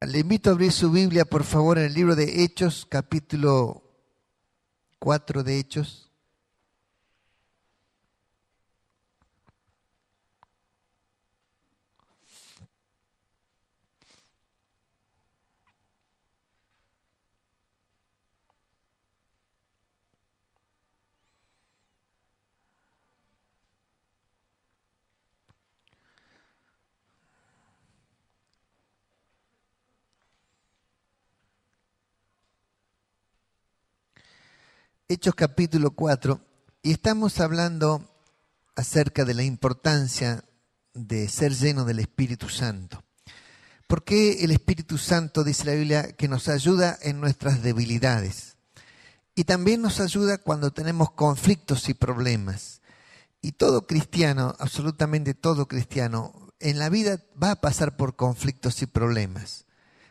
Le invito a abrir su Biblia, por favor, en el libro de Hechos, capítulo 4 de Hechos. Hechos capítulo 4, y estamos hablando acerca de la importancia de ser lleno del Espíritu Santo. ¿Por qué el Espíritu Santo, dice la Biblia, que nos ayuda en nuestras debilidades? Y también nos ayuda cuando tenemos conflictos y problemas. Y todo cristiano, absolutamente todo cristiano, en la vida va a pasar por conflictos y problemas.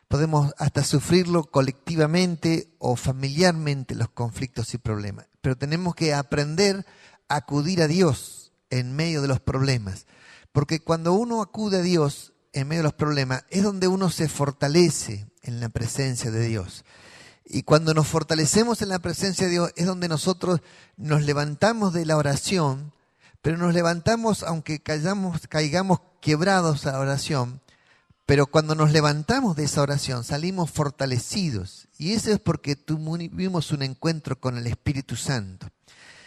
Podemos hasta sufrirlo colectivamente o familiarmente, los conflictos y problemas. Pero tenemos que aprender a acudir a Dios en medio de los problemas. Porque cuando uno acude a Dios en medio de los problemas, es donde uno se fortalece en la presencia de Dios. Y cuando nos fortalecemos en la presencia de Dios, es donde nosotros nos levantamos de la oración, pero nos levantamos aunque caigamos quebrados a la oración. Pero cuando nos levantamos de esa oración, salimos fortalecidos. Y eso es porque tuvimos un encuentro con el Espíritu Santo.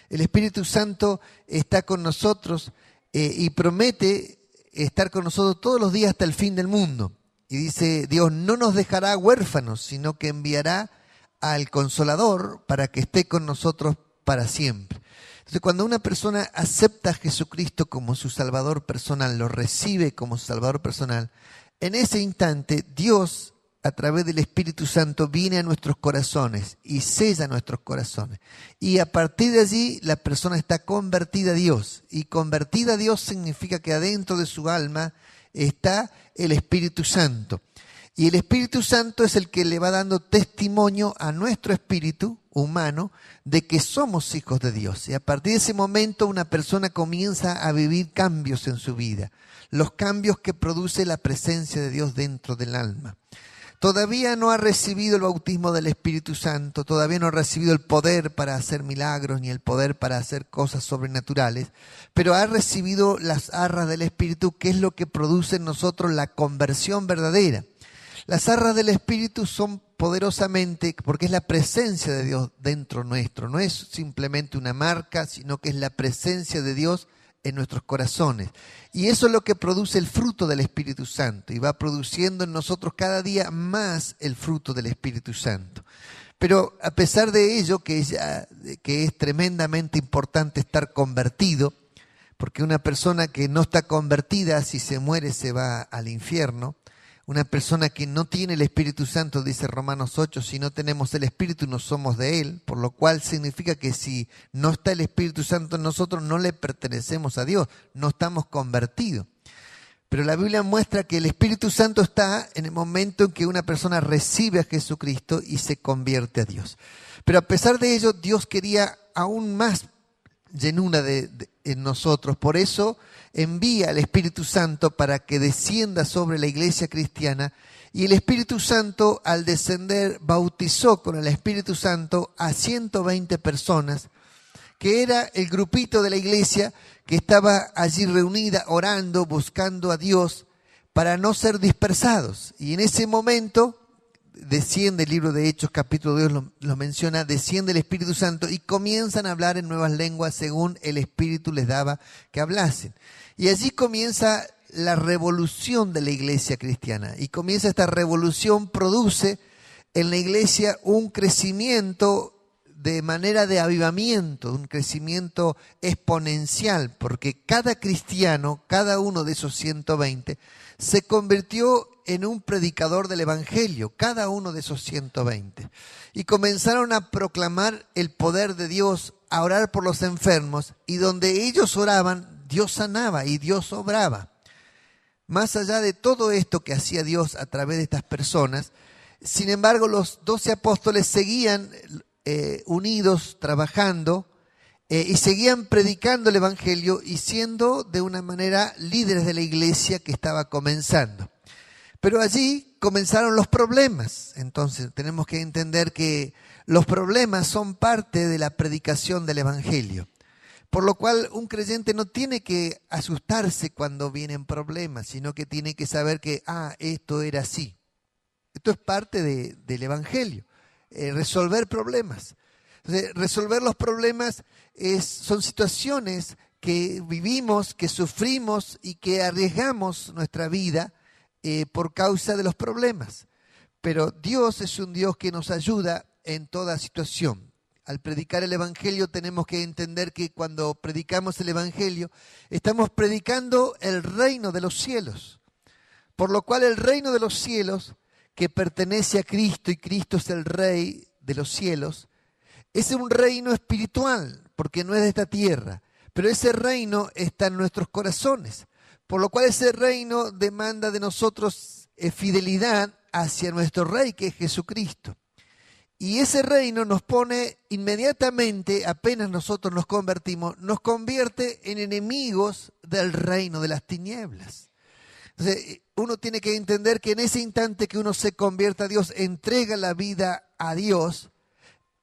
El Espíritu Santo está con nosotros y promete estar con nosotros todos los días hasta el fin del mundo. Y dice, Dios no nos dejará huérfanos, sino que enviará al Consolador para que esté con nosotros para siempre. Entonces, cuando una persona acepta a Jesucristo como su Salvador personal, lo recibe como su Salvador personal, en ese instante, Dios, a través del Espíritu Santo, viene a nuestros corazones y sella nuestros corazones. Y a partir de allí, la persona está convertida a Dios. Y convertida a Dios significa que adentro de su alma está el Espíritu Santo. Y el Espíritu Santo es el que le va dando testimonio a nuestro espíritu humano de que somos hijos de Dios. Y a partir de ese momento, una persona comienza a vivir cambios en su vida. Los cambios que produce la presencia de Dios dentro del alma. Todavía no ha recibido el bautismo del Espíritu Santo, todavía no ha recibido el poder para hacer milagros ni el poder para hacer cosas sobrenaturales, pero ha recibido las arras del Espíritu, que es lo que produce en nosotros la conversión verdadera. Las arras del Espíritu son poderosamente, porque es la presencia de Dios dentro nuestro, no es simplemente una marca, sino que es la presencia de Dios en nuestros corazones. Y eso es lo que produce el fruto del Espíritu Santo y va produciendo en nosotros cada día más el fruto del Espíritu Santo. Pero a pesar de ello, que es tremendamente importante estar convertido, porque una persona que no está convertida, si se muere se va al infierno. Una persona que no tiene el Espíritu Santo, dice Romanos 8, si no tenemos el Espíritu no somos de Él, por lo cual significa que si no está el Espíritu Santo en nosotros no le pertenecemos a Dios, no estamos convertidos. Pero la Biblia muestra que el Espíritu Santo está en el momento en que una persona recibe a Jesucristo y se convierte a Dios. Pero a pesar de ello, Dios quería aún más llenura en nosotros, por eso envía al Espíritu Santo para que descienda sobre la iglesia cristiana, y el Espíritu Santo al descender bautizó con el Espíritu Santo a 120 personas, que era el grupito de la iglesia que estaba allí reunida orando, buscando a Dios para no ser dispersados. Y en ese momento desciende el libro de Hechos, capítulo 2 lo menciona, desciende el Espíritu Santo y comienzan a hablar en nuevas lenguas según el Espíritu les daba que hablasen. Y allí comienza la revolución de la iglesia cristiana. Y comienza esta revolución, produce en la iglesia un crecimiento de manera de avivamiento, un crecimiento exponencial, porque cada cristiano, cada uno de esos 120, se convirtió en un predicador del Evangelio, cada uno de esos 120. Y comenzaron a proclamar el poder de Dios, a orar por los enfermos, y donde ellos oraban, Dios sanaba y Dios obraba. Más allá de todo esto que hacía Dios a través de estas personas, sin embargo, los 12 apóstoles seguían unidos, trabajando, y seguían predicando el Evangelio y siendo de una manera líderes de la iglesia que estaba comenzando. Pero allí comenzaron los problemas. Entonces tenemos que entender que los problemas son parte de la predicación del Evangelio. Por lo cual un creyente no tiene que asustarse cuando vienen problemas, sino que tiene que saber que, esto era así. Esto es parte del Evangelio, resolver problemas. Entonces, resolver los problemas son situaciones que vivimos, que sufrimos y que arriesgamos nuestra vida por causa de los problemas. Pero Dios es un Dios que nos ayuda en toda situación. Al predicar el Evangelio tenemos que entender que cuando predicamos el Evangelio estamos predicando el reino de los cielos. Por lo cual el reino de los cielos, que pertenece a Cristo y Cristo es el Rey de los cielos, es un reino espiritual porque no es de esta tierra. Pero ese reino está en nuestros corazones. Por lo cual ese reino demanda de nosotros fidelidad hacia nuestro Rey que es Jesucristo. Y ese reino nos pone inmediatamente, apenas nosotros nos convertimos, nos convierte en enemigos del reino de las tinieblas. Entonces, uno tiene que entender que en ese instante que uno se convierta a Dios, entrega la vida a Dios,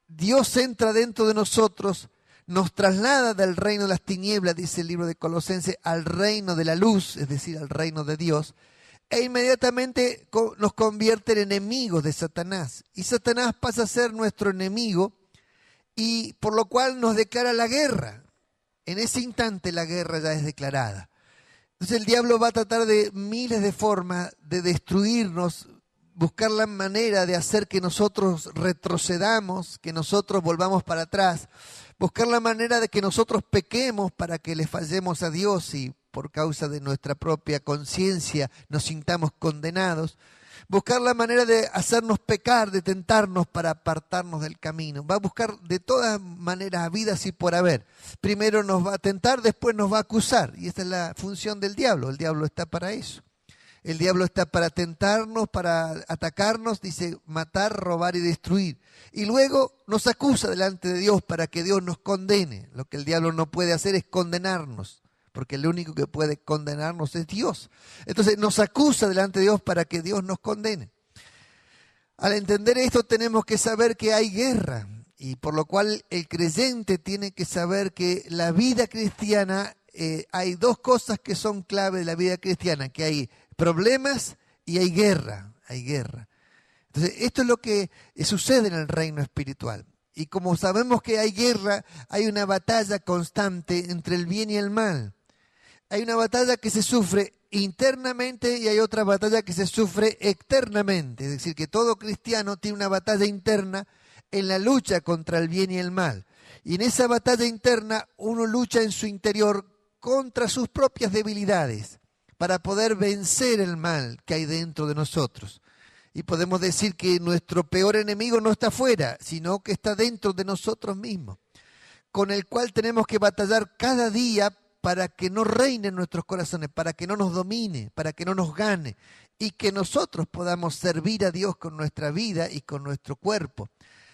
Dios entra dentro de nosotros, nos traslada del reino de las tinieblas, dice el libro de Colosenses, al reino de la luz, es decir, al reino de Dios. E inmediatamente nos convierte en enemigos de Satanás. Y Satanás pasa a ser nuestro enemigo y por lo cual nos declara la guerra. En ese instante la guerra ya es declarada. Entonces el diablo va a tratar de miles de formas de destruirnos, buscar la manera de hacer que nosotros retrocedamos, que nosotros volvamos para atrás, buscar la manera de que nosotros pequemos para que le fallemos a Dios y por causa de nuestra propia conciencia nos sintamos condenados, buscar la manera de hacernos pecar, de tentarnos para apartarnos del camino. Va a buscar de todas maneras habidas y por haber. Primero nos va a tentar, después nos va a acusar. Y esta es la función del diablo. El diablo está para eso. El diablo está para tentarnos, para atacarnos, dice matar, robar y destruir. Y luego nos acusa delante de Dios para que Dios nos condene. Lo que el diablo no puede hacer es condenarnos, porque el único que puede condenarnos es Dios. Entonces nos acusa delante de Dios para que Dios nos condene. Al entender esto tenemos que saber que hay guerra y por lo cual el creyente tiene que saber que la vida cristiana, hay dos cosas que son clave de la vida cristiana, que hay problemas y hay guerra, Entonces esto es lo que sucede en el reino espiritual. Y como sabemos que hay guerra, hay una batalla constante entre el bien y el mal. Hay una batalla que se sufre internamente y hay otra batalla que se sufre externamente. Es decir, que todo cristiano tiene una batalla interna en la lucha contra el bien y el mal. Y en esa batalla interna uno lucha en su interior contra sus propias debilidades para poder vencer el mal que hay dentro de nosotros. Y podemos decir que nuestro peor enemigo no está afuera, sino que está dentro de nosotros mismos, con el cual tenemos que batallar cada día para que no reine en nuestros corazones, para que no nos domine, para que no nos gane y que nosotros podamos servir a Dios con nuestra vida y con nuestro cuerpo.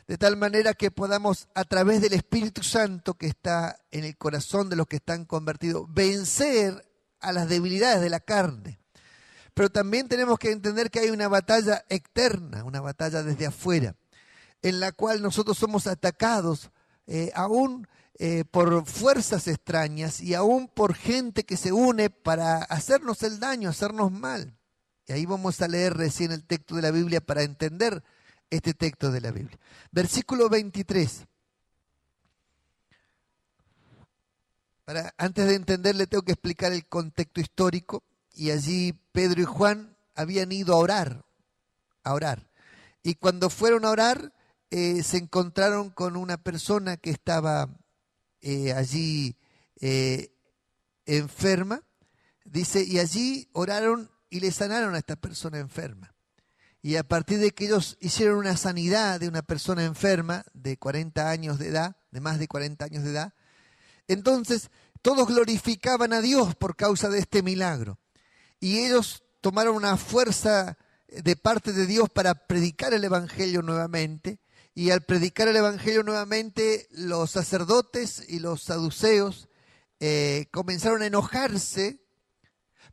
De tal manera que podamos, a través del Espíritu Santo que está en el corazón de los que están convertidos, vencer a las debilidades de la carne. Pero también tenemos que entender que hay una batalla externa, una batalla desde afuera, en la cual nosotros somos atacados aún por fuerzas extrañas y aún por gente que se une para hacernos el daño, hacernos mal. Y ahí vamos a leer recién el texto de la Biblia para entender este texto de la Biblia. Versículo 23. Antes de entenderle tengo que explicar el contexto histórico. Y allí Pedro y Juan habían ido a orar. Y cuando fueron a orar, se encontraron con una persona que estaba allí enferma. Dice, y allí oraron y le sanaron a esta persona enferma. Y a partir de que ellos hicieron una sanidad de una persona enferma de 40 años de edad, de más de 40 años de edad, entonces todos glorificaban a Dios por causa de este milagro. Y ellos tomaron una fuerza de parte de Dios para predicar el Evangelio nuevamente. Y al predicar el Evangelio nuevamente, los sacerdotes y los saduceos comenzaron a enojarse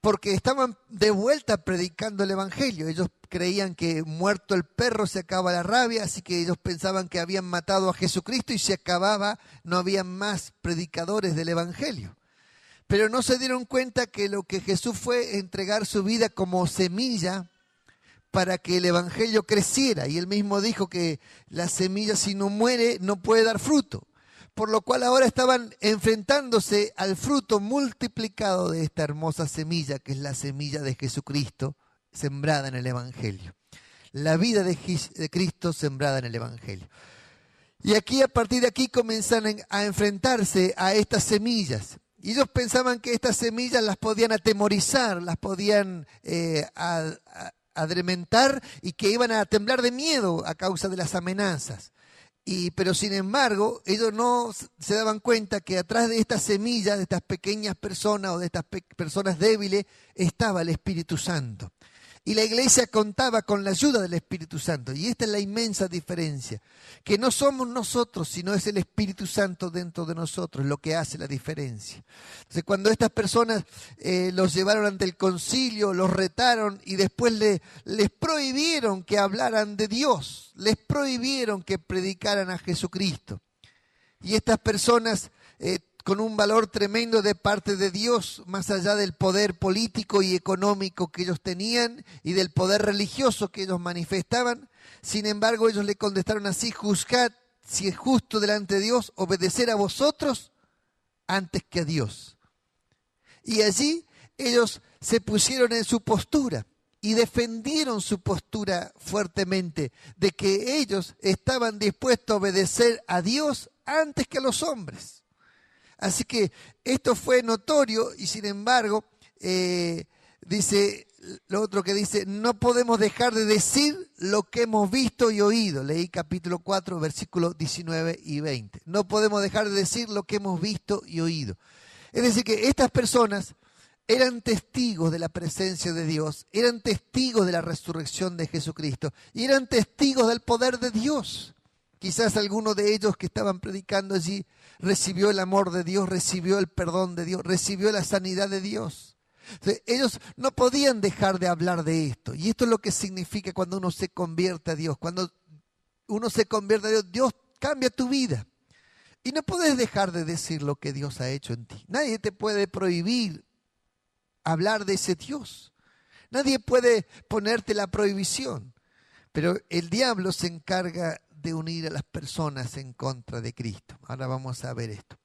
porque estaban de vuelta predicando el Evangelio. Ellos creían que muerto el perro se acaba la rabia, así que ellos pensaban que habían matado a Jesucristo y se acababa, no había más predicadores del Evangelio. Pero no se dieron cuenta que lo que Jesús fue entregar su vida como semilla para que el Evangelio creciera. Y él mismo dijo que la semilla, si no muere, no puede dar fruto. Por lo cual ahora estaban enfrentándose al fruto multiplicado de esta hermosa semilla, que es la semilla de Jesucristo, sembrada en el Evangelio. La vida de Cristo sembrada en el Evangelio. Y aquí, a partir de aquí, comienzan a enfrentarse a estas semillas. Y ellos pensaban que estas semillas las podían atemorizar, las podían adrementar y que iban a temblar de miedo a causa de las amenazas. Pero sin embargo, ellos no se daban cuenta que atrás de estas semillas, de estas pequeñas personas o de estas personas débiles, estaba el Espíritu Santo. Y la iglesia contaba con la ayuda del Espíritu Santo. Y esta es la inmensa diferencia. Que no somos nosotros, sino es el Espíritu Santo dentro de nosotros lo que hace la diferencia. Entonces, cuando estas personas los llevaron ante el concilio, los retaron y después les prohibieron que hablaran de Dios. Les prohibieron que predicaran a Jesucristo. Y estas personas con un valor tremendo de parte de Dios, más allá del poder político y económico que ellos tenían y del poder religioso que ellos manifestaban. Sin embargo, ellos le contestaron así: juzgad si es justo delante de Dios obedecer a vosotros antes que a Dios. Y allí ellos se pusieron en su postura y defendieron su postura fuertemente de que ellos estaban dispuestos a obedecer a Dios antes que a los hombres. Así que esto fue notorio y sin embargo, dice lo otro que dice, no podemos dejar de decir lo que hemos visto y oído. Leí capítulo 4, versículos 19 y 20. No podemos dejar de decir lo que hemos visto y oído. Es decir, que estas personas eran testigos de la presencia de Dios, eran testigos de la resurrección de Jesucristo y eran testigos del poder de Dios. Quizás alguno de ellos que estaban predicando allí recibió el amor de Dios, recibió el perdón de Dios, recibió la sanidad de Dios. Entonces, ellos no podían dejar de hablar de esto. Y esto es lo que significa cuando uno se convierte a Dios. Cuando uno se convierte a Dios, Dios cambia tu vida. Y no puedes dejar de decir lo que Dios ha hecho en ti. Nadie te puede prohibir hablar de ese Dios. Nadie puede ponerte la prohibición. Pero el diablo se encarga de unir a las personas en contra de Cristo. Ahora vamos a ver esto.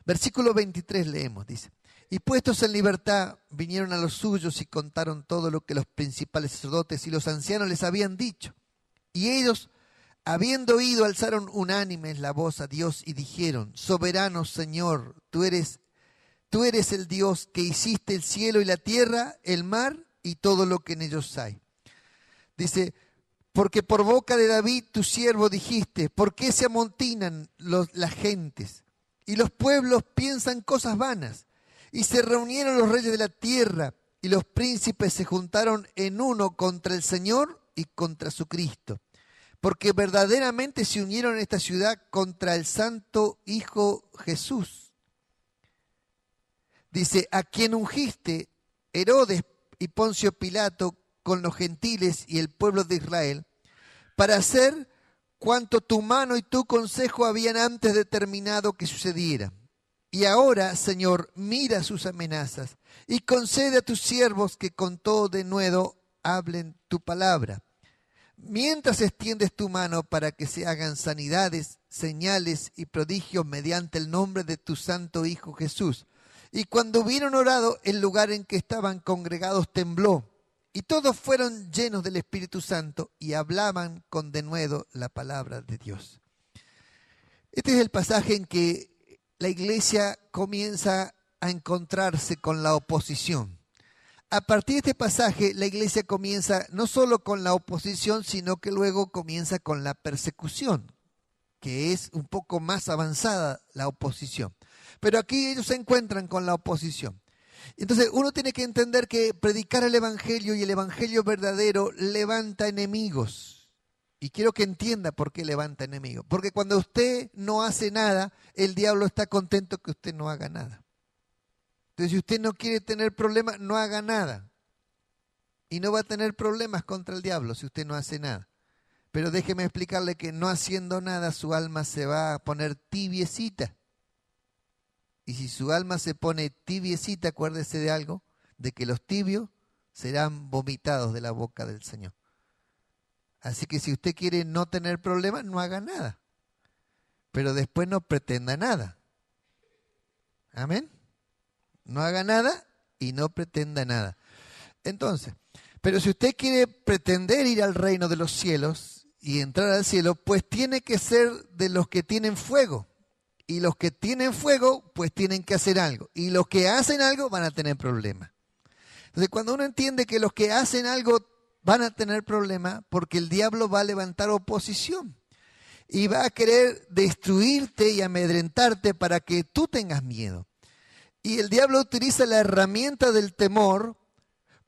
Versículo 23 leemos, dice: y puestos en libertad vinieron a los suyos y contaron todo lo que los principales sacerdotes y los ancianos les habían dicho. Y ellos, habiendo oído, alzaron unánimes la voz a Dios y dijeron: soberano Señor, tú eres el Dios que hiciste el cielo y la tierra, el mar y todo lo que en ellos hay. Dice: porque por boca de David tu siervo dijiste, ¿por qué se amontinan las gentes? Y los pueblos piensan cosas vanas. Y se reunieron los reyes de la tierra, y los príncipes se juntaron en uno contra el Señor y contra su Cristo. Porque verdaderamente se unieron en esta ciudad contra el Santo Hijo Jesús. Dice: a quien ungiste, Herodes y Poncio Pilato, con los gentiles y el pueblo de Israel, para hacer cuanto tu mano y tu consejo habían antes determinado que sucediera. Y ahora, Señor, mira sus amenazas y concede a tus siervos que con todo denuedo hablen tu palabra. Mientras extiendes tu mano para que se hagan sanidades, señales y prodigios mediante el nombre de tu santo Hijo Jesús. Y cuando hubieron orado, el lugar en que estaban congregados tembló. Y todos fueron llenos del Espíritu Santo y hablaban con denuedo la palabra de Dios. Este es el pasaje en que la iglesia comienza a encontrarse con la oposición. A partir de este pasaje, la iglesia comienza no solo con la oposición, sino que luego comienza con la persecución, que es un poco más avanzada la oposición. Pero aquí ellos se encuentran con la oposición. Entonces uno tiene que entender que predicar el Evangelio y el Evangelio verdadero levanta enemigos. Y quiero que entienda por qué levanta enemigos. Porque cuando usted no hace nada, el diablo está contento que usted no haga nada. Entonces si usted no quiere tener problemas, no haga nada. y no va a tener problemas contra el diablo si usted no hace nada. Pero déjeme explicarle que no haciendo nada su alma se va a poner tibiecita. Y si su alma se pone tibiecita, acuérdese de algo, de que los tibios serán vomitados de la boca del Señor. Así que si usted quiere no tener problemas, no haga nada. Pero después no pretenda nada. Amén. No haga nada y no pretenda nada. Entonces, pero si usted quiere pretender ir al reino de los cielos y entrar al cielo, pues tiene que ser de los que tienen fuego. Y los que tienen fuego, pues tienen que hacer algo. Y los que hacen algo van a tener problemas. Entonces, cuando uno entiende que los que hacen algo van a tener problemas, porque el diablo va a levantar oposición. Y va a querer destruirte y amedrentarte para que tú tengas miedo. Y el diablo utiliza la herramienta del temor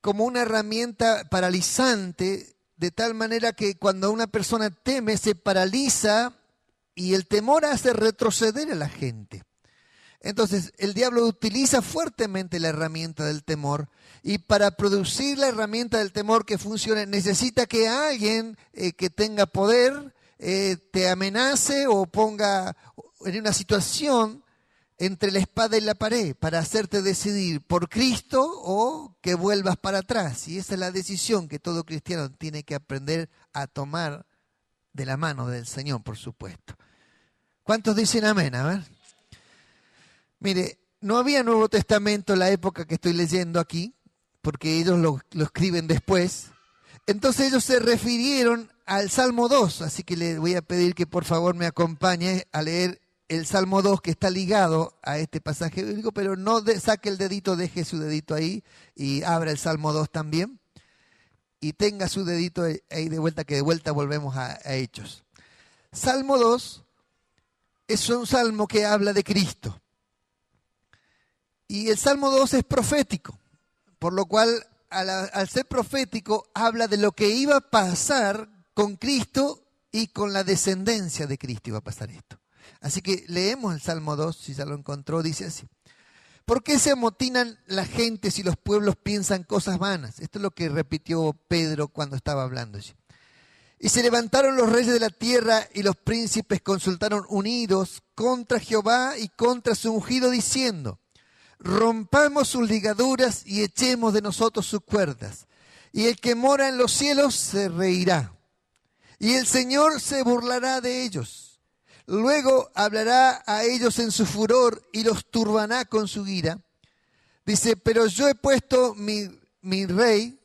como una herramienta paralizante, de tal manera que cuando una persona teme se paraliza y el temor hace retroceder a la gente. Entonces el diablo utiliza fuertemente la herramienta del temor, y para producir la herramienta del temor que funcione necesita que alguien que tenga poder te amenace o ponga en una situación entre la espada y la pared para hacerte decidir por Cristo o que vuelvas para atrás. Y esa es la decisión que todo cristiano tiene que aprender a tomar de la mano del Señor, por supuesto. ¿Cuántos dicen amén? A ver. Mire, no había Nuevo Testamento en la época que estoy leyendo aquí, porque ellos lo escriben después. Entonces ellos se refirieron al Salmo 2, así que le voy a pedir que por favor me acompañe a leer el Salmo 2, que está ligado a este pasaje bíblico, pero no saque el dedito, deje su dedito ahí y abra el Salmo 2 también. Y tenga su dedito ahí de vuelta, que de vuelta volvemos a Hechos. Salmo 2 es un salmo que habla de Cristo. Y el Salmo 2 es profético, por lo cual al ser profético habla de lo que iba a pasar con Cristo y con la descendencia de Cristo iba a pasar esto. Así que leemos el Salmo 2, si ya lo encontró, dice así. ¿Por qué se amotinan la gente si los pueblos piensan cosas vanas? Esto es lo que repitió Pedro cuando estaba hablando allí. Y se levantaron los reyes de la tierra y los príncipes consultaron unidos contra Jehová y contra su ungido diciendo: rompamos sus ligaduras y echemos de nosotros sus cuerdas. Y el que mora en los cielos se reirá. Y el Señor se burlará de ellos. Luego hablará a ellos en su furor y los turbará con su ira. Dice, pero yo he puesto mi rey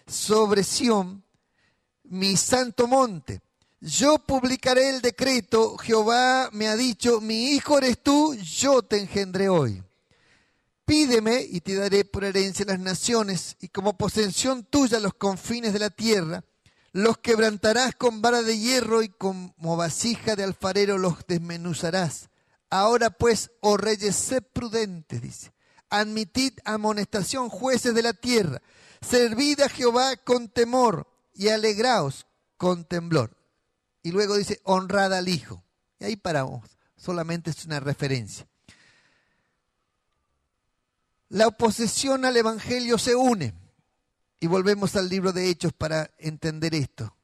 sobre Sión, mi santo monte. Yo publicaré el decreto, Jehová me ha dicho, mi hijo eres tú, yo te engendré hoy. Pídeme y te daré por herencia las naciones y como posesión tuya los confines de la tierra. Los quebrantarás con vara de hierro y como vasija de alfarero los desmenuzarás. Ahora pues, oh reyes, sed prudentes, dice. Admitid amonestación, jueces de la tierra. Servid a Jehová con temor y alegraos con temblor. Y luego dice, honrad al Hijo. Y ahí paramos, solamente es una referencia. La oposición al Evangelio se une. Y volvemos al libro de Hechos para entender esto.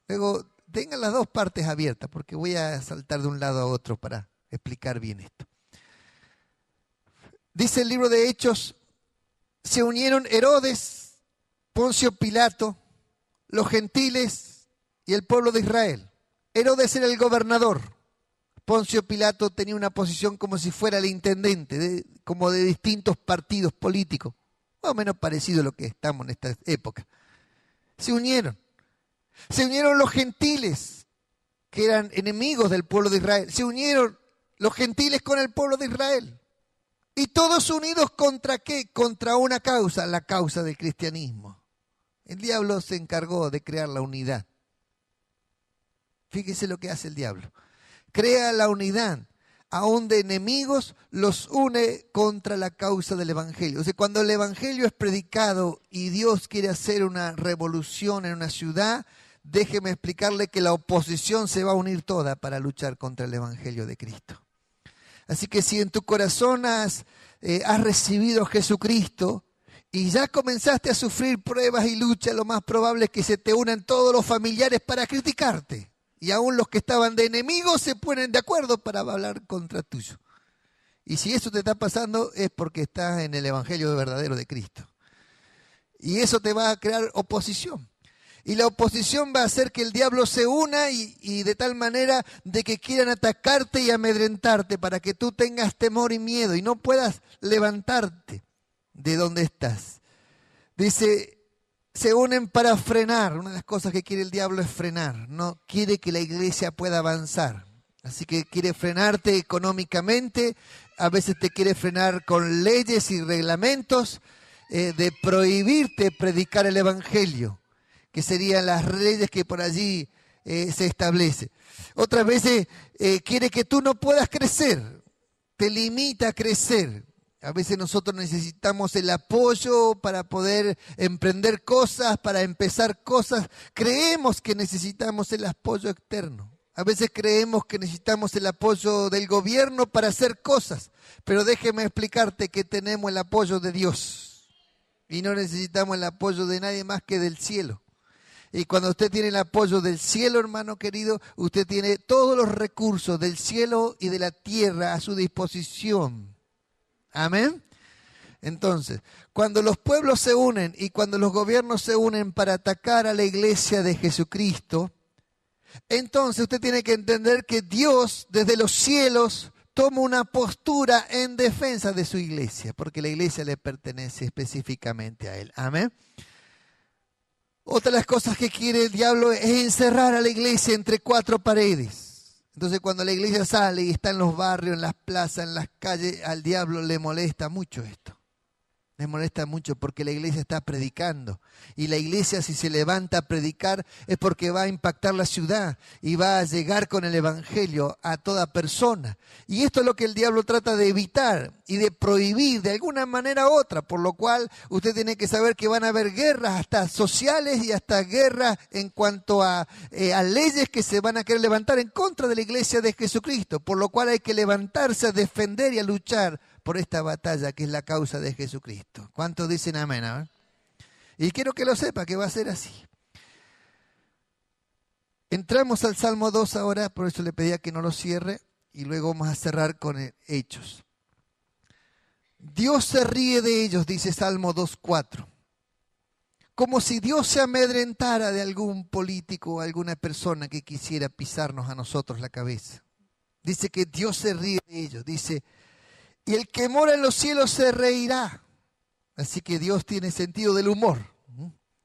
Luego, tengan las dos partes abiertas, porque voy a saltar de un lado a otro para explicar bien esto. Dice el libro de Hechos, se unieron Herodes, Poncio Pilato, los gentiles y el pueblo de Israel. Herodes era el gobernador. Poncio Pilato tenía una posición como si fuera el intendente, como de distintos partidos políticos. Más o menos parecido a lo que estamos en esta época. Se unieron. Se unieron los gentiles, que eran enemigos del pueblo de Israel. Se unieron los gentiles con el pueblo de Israel. Y todos unidos ¿contra qué? Contra una causa, la causa del cristianismo. El diablo se encargó de crear la unidad. Fíjese lo que hace el diablo. Crea la unidad. Aún de enemigos, los une contra la causa del Evangelio. O sea, cuando el Evangelio es predicado y Dios quiere hacer una revolución en una ciudad, déjeme explicarle que la oposición se va a unir toda para luchar contra el Evangelio de Cristo. Así que si en tu corazón has recibido a Jesucristo y ya comenzaste a sufrir pruebas y luchas, lo más probable es que se te unan todos los familiares para criticarte. Y aún los que estaban de enemigos se ponen de acuerdo para hablar contra tuyo. Y si eso te está pasando es porque estás en el evangelio verdadero de Cristo. Y eso te va a crear oposición. Y la oposición va a hacer que el diablo se una y de tal manera de que quieran atacarte y amedrentarte para que tú tengas temor y miedo y no puedas levantarte de donde estás. Dice, se unen para frenar. Una de las cosas que quiere el diablo es frenar. No quiere que la iglesia pueda avanzar. Así que quiere frenarte económicamente. A veces te quiere frenar con leyes y reglamentos de prohibirte predicar el evangelio, que serían las leyes que por allí se establece. Otras veces quiere que tú no puedas crecer, te limita a crecer. A veces nosotros necesitamos el apoyo para poder emprender cosas, para empezar cosas. Creemos que necesitamos el apoyo externo. A veces creemos que necesitamos el apoyo del gobierno para hacer cosas. Pero déjeme explicarte que tenemos el apoyo de Dios. Y no necesitamos el apoyo de nadie más que del cielo. Y cuando usted tiene el apoyo del cielo, hermano querido, usted tiene todos los recursos del cielo y de la tierra a su disposición. Amén. Entonces, cuando los pueblos se unen y cuando los gobiernos se unen para atacar a la iglesia de Jesucristo, entonces usted tiene que entender que Dios desde los cielos toma una postura en defensa de su iglesia, porque la iglesia le pertenece específicamente a Él. Amén. Otra de las cosas que quiere el diablo es encerrar a la iglesia entre cuatro paredes. Entonces cuando la iglesia sale y está en los barrios, en las plazas, en las calles, al diablo le molesta mucho esto. Le molesta mucho porque la iglesia está predicando. Y la iglesia, si se levanta a predicar, es porque va a impactar la ciudad y va a llegar con el evangelio a toda persona. Y esto es lo que el diablo trata de evitar y de prohibir de alguna manera u otra. Por lo cual usted tiene que saber que van a haber guerras hasta sociales y hasta guerras en cuanto a leyes que se van a querer levantar en contra de la iglesia de Jesucristo. Por lo cual hay que levantarse a defender y a luchar por esta batalla que es la causa de Jesucristo. ¿Cuántos dicen amén? ¿Eh? Y quiero que lo sepa, que va a ser así. Entramos al Salmo 2 ahora, por eso le pedía que no lo cierre, y luego vamos a cerrar con Hechos. Dios se ríe de ellos, dice Salmo 2:4. Como si Dios se amedrentara de algún político o alguna persona que quisiera pisarnos a nosotros la cabeza. Dice que Dios se ríe de ellos, dice, y el que mora en los cielos se reirá. Así que Dios tiene sentido del humor.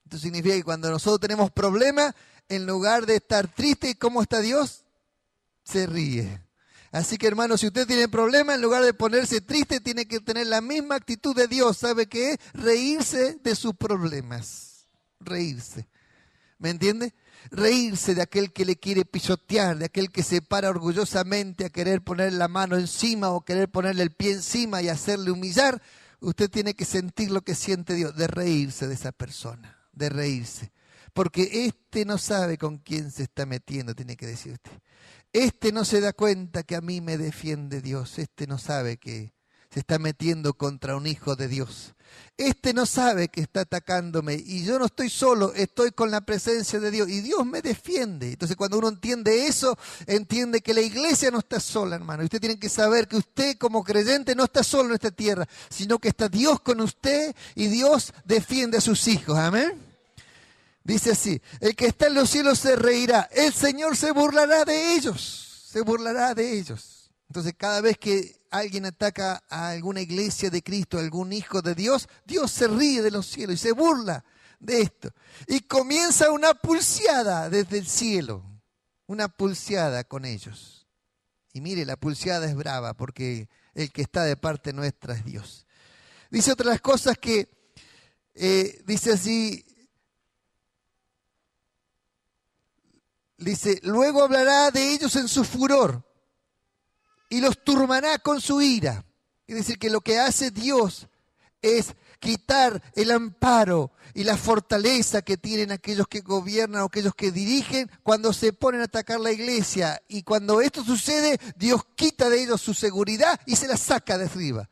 Esto significa que cuando nosotros tenemos problemas, en lugar de estar triste, ¿cómo está Dios? Se ríe. Así que hermano, si usted tiene problemas, en lugar de ponerse triste, tiene que tener la misma actitud de Dios. ¿Sabe qué es? Reírse de sus problemas. Reírse. ¿Me entiende? Reírse de aquel que le quiere pisotear, de aquel que se para orgullosamente a querer poner la mano encima o querer ponerle el pie encima y hacerle humillar. Usted tiene que sentir lo que siente Dios, de reírse de esa persona, de reírse. Porque este no sabe con quién se está metiendo, tiene que decir usted. Este no se da cuenta que a mí me defiende Dios, este no sabe que se está metiendo contra un hijo de Dios. Este no sabe que está atacándome y yo no estoy solo, estoy con la presencia de Dios y Dios me defiende. Entonces cuando uno entiende eso, entiende que la iglesia no está sola, hermano. Y usted tiene que saber que usted como creyente no está solo en esta tierra, sino que está Dios con usted y Dios defiende a sus hijos. Amén. Dice así, el que está en los cielos se reirá, el Señor se burlará de ellos, se burlará de ellos. Entonces cada vez que alguien ataca a alguna iglesia de Cristo, a algún hijo de Dios, Dios se ríe de los cielos y se burla de esto. Y comienza una pulseada desde el cielo, una pulseada con ellos. Y mire, la pulseada es brava porque el que está de parte nuestra es Dios. Dice otras cosas que, dice así, dice, luego hablará de ellos en su furor y los turbará con su ira. Es decir, que lo que hace Dios es quitar el amparo y la fortaleza que tienen aquellos que gobiernan o aquellos que dirigen cuando se ponen a atacar la iglesia. Y cuando esto sucede, Dios quita de ellos su seguridad y se la saca de arriba.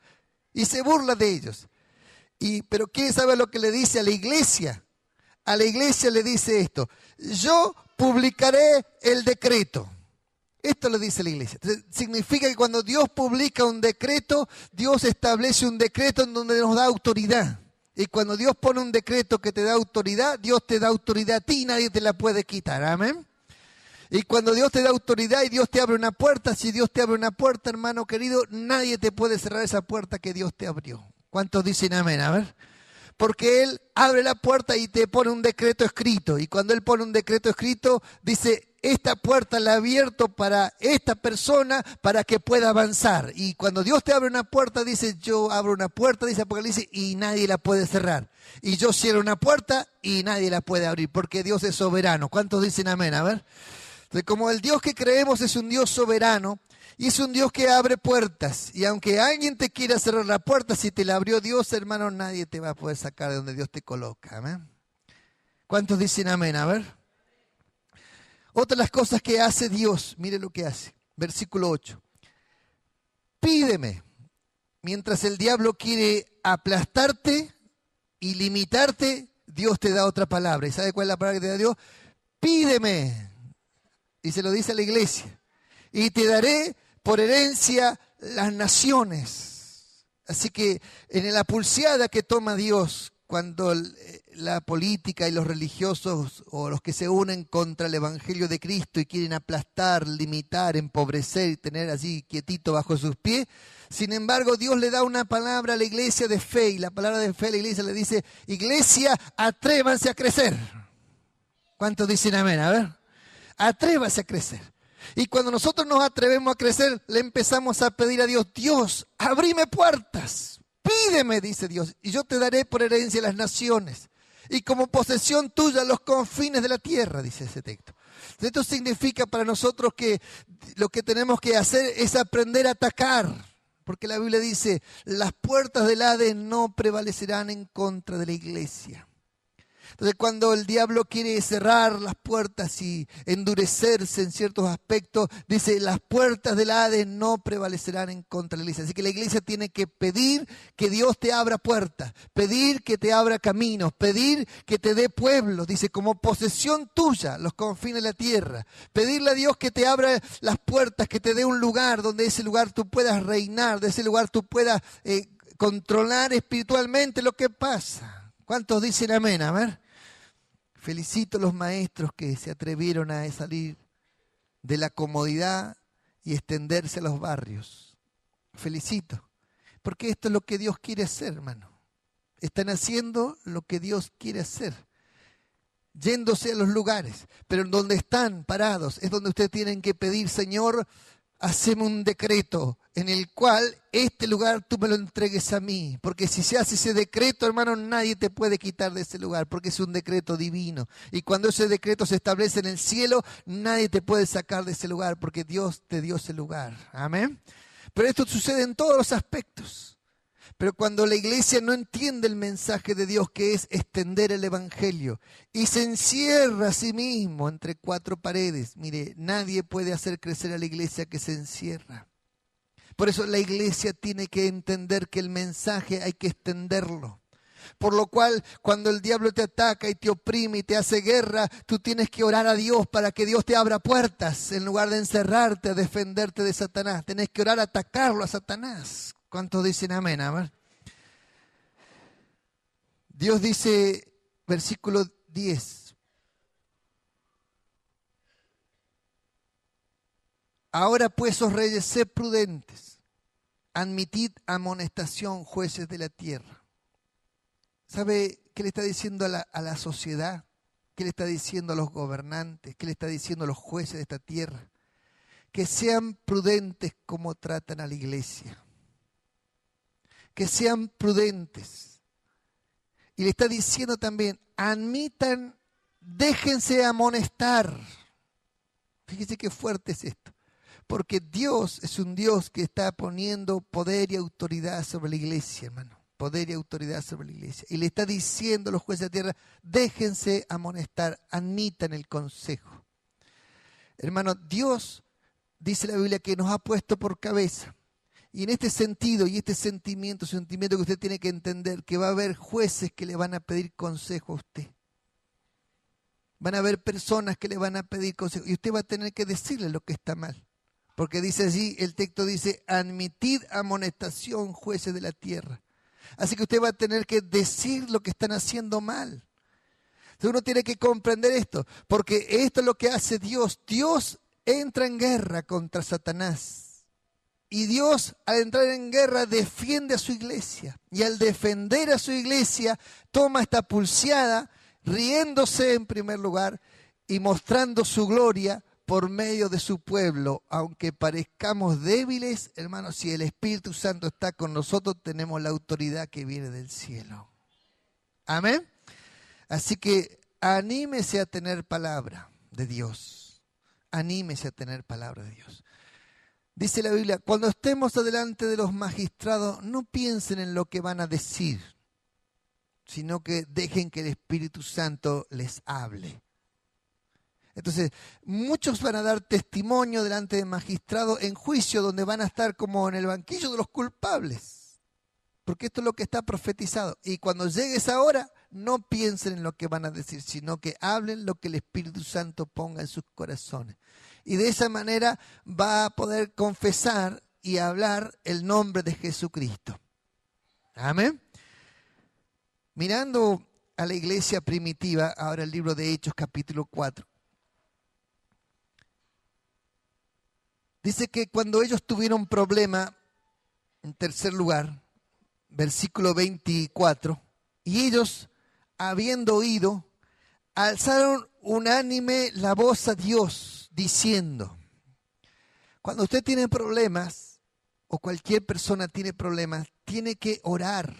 Y se burla de ellos. Pero ¿quiere saber lo que le dice a la iglesia? A la iglesia le dice esto: yo publicaré el decreto. Esto lo dice la iglesia. Entonces, significa que cuando Dios publica un decreto, Dios establece un decreto en donde nos da autoridad. Y cuando Dios pone un decreto que te da autoridad, Dios te da autoridad a ti y nadie te la puede quitar. Amén. Y cuando Dios te da autoridad y Dios te abre una puerta, si Dios te abre una puerta, hermano querido, nadie te puede cerrar esa puerta que Dios te abrió. ¿Cuántos dicen amén? A ver. Porque Él abre la puerta y te pone un decreto escrito. Y cuando Él pone un decreto escrito, dice: esta puerta la he abierto para esta persona para que pueda avanzar. Y cuando Dios te abre una puerta, dice: yo abro una puerta, dice Apocalipsis, y nadie la puede cerrar. Y yo cierro una puerta y nadie la puede abrir, porque Dios es soberano. ¿Cuántos dicen amén? A ver. Entonces, como el Dios que creemos es un Dios soberano, y es un Dios que abre puertas. Y aunque alguien te quiera cerrar la puerta, si te la abrió Dios, hermano, nadie te va a poder sacar de donde Dios te coloca. ¿Amén? ¿Cuántos dicen amén? A ver. Otra de las cosas que hace Dios, mire lo que hace. Versículo 8. Pídeme. Mientras el diablo quiere aplastarte y limitarte, Dios te da otra palabra. ¿Y sabe cuál es la palabra que te da Dios? Pídeme. Y se lo dice a la iglesia. Y te daré por herencia las naciones. Así que en la pulseada que toma Dios, cuando la política y los religiosos o los que se unen contra el Evangelio de Cristo y quieren aplastar, limitar, empobrecer y tener así quietito bajo sus pies, sin embargo Dios le da una palabra a la iglesia de fe, y la palabra de fe a la iglesia le dice: iglesia, atrévanse a crecer. ¿Cuántos dicen amén? A ver, atrévase a crecer. Y cuando nosotros nos atrevemos a crecer, le empezamos a pedir a Dios: Dios, abrime puertas, pídeme, dice Dios, y yo te daré por herencia las naciones, y como posesión tuya los confines de la tierra, dice ese texto. Esto significa para nosotros que lo que tenemos que hacer es aprender a atacar, porque la Biblia dice: las puertas del Hades no prevalecerán en contra de la iglesia. Entonces, cuando el diablo quiere cerrar las puertas y endurecerse en ciertos aspectos, dice: las puertas del Hades no prevalecerán en contra de la iglesia. Así que la iglesia tiene que pedir que Dios te abra puertas, pedir que te abra caminos, pedir que te dé pueblos, dice, como posesión tuya, los confines de la tierra. Pedirle a Dios que te abra las puertas, que te dé un lugar donde ese lugar tú puedas reinar, de ese lugar tú puedas controlar espiritualmente lo que pasa. ¿Cuántos dicen amén? A ver. Felicito a los maestros que se atrevieron a salir de la comodidad y extenderse a los barrios. Felicito. Porque esto es lo que Dios quiere hacer, hermano. Están haciendo lo que Dios quiere hacer. Yéndose a los lugares. Pero en donde están parados es donde ustedes tienen que pedir: Señor, haceme un decreto en el cual este lugar tú me lo entregues a mí. Porque si se hace ese decreto, hermano, nadie te puede quitar de ese lugar, porque es un decreto divino. Y cuando ese decreto se establece en el cielo, nadie te puede sacar de ese lugar, porque Dios te dio ese lugar. Amén. Pero esto sucede en todos los aspectos. Pero cuando la iglesia no entiende el mensaje de Dios, que es extender el evangelio, y se encierra a sí mismo entre cuatro paredes, mire, nadie puede hacer crecer a la iglesia que se encierra. Por eso la iglesia tiene que entender que el mensaje hay que extenderlo. Por lo cual, cuando el diablo te ataca y te oprime y te hace guerra, tú tienes que orar a Dios para que Dios te abra puertas, en lugar de encerrarte, a defenderte de Satanás. Tenés que orar a atacarlo a Satanás. ¿Cuántos dicen amén? A ver. Dios dice, versículo 10. Ahora pues, os reyes, sed prudentes, admitid amonestación, jueces de la tierra. ¿Sabe qué le está diciendo a la sociedad? ¿Qué le está diciendo a los gobernantes? ¿Qué le está diciendo a los jueces de esta tierra? Que sean prudentes como tratan a la iglesia. Que sean prudentes. Y le está diciendo también: admitan, déjense amonestar. Fíjese qué fuerte es esto. Porque Dios es un Dios que está poniendo poder y autoridad sobre la iglesia, hermano. Poder y autoridad sobre la iglesia. Y le está diciendo a los jueces de la tierra: déjense amonestar, admitan el consejo. Hermano, Dios, dice la Biblia, que nos ha puesto por cabeza. Y en este sentido y este sentimiento que usted tiene que entender, que va a haber jueces que le van a pedir consejo a usted. Van a haber personas que le van a pedir consejo y usted va a tener que decirle lo que está mal. Porque dice allí, el texto dice, admitid amonestación, jueces de la tierra. Así que usted va a tener que decir lo que están haciendo mal. Entonces uno tiene que comprender esto, porque esto es lo que hace Dios. Dios entra en guerra contra Satanás. Y Dios, al entrar en guerra, defiende a su iglesia. Y al defender a su iglesia, toma esta pulseada, riéndose en primer lugar y mostrando su gloria por medio de su pueblo. Aunque parezcamos débiles, hermanos, si el Espíritu Santo está con nosotros, tenemos la autoridad que viene del cielo. Amén. Así que anímese a tener palabra de Dios. Anímese a tener palabra de Dios. Dice la Biblia, cuando estemos delante de los magistrados, no piensen en lo que van a decir, sino que dejen que el Espíritu Santo les hable. Entonces, muchos van a dar testimonio delante de magistrados en juicio, donde van a estar como en el banquillo de los culpables. Porque esto es lo que está profetizado. Y cuando llegue esa hora, no piensen en lo que van a decir, sino que hablen lo que el Espíritu Santo ponga en sus corazones. Y de esa manera va a poder confesar y hablar el nombre de Jesucristo. Amén. Mirando a la iglesia primitiva, ahora el libro de Hechos capítulo 4. Dice que cuando ellos tuvieron problema, en tercer lugar, versículo 24, y ellos, habiendo oído, alzaron unánime la voz a Dios, diciendo, cuando usted tiene problemas, o cualquier persona tiene problemas, tiene que orar,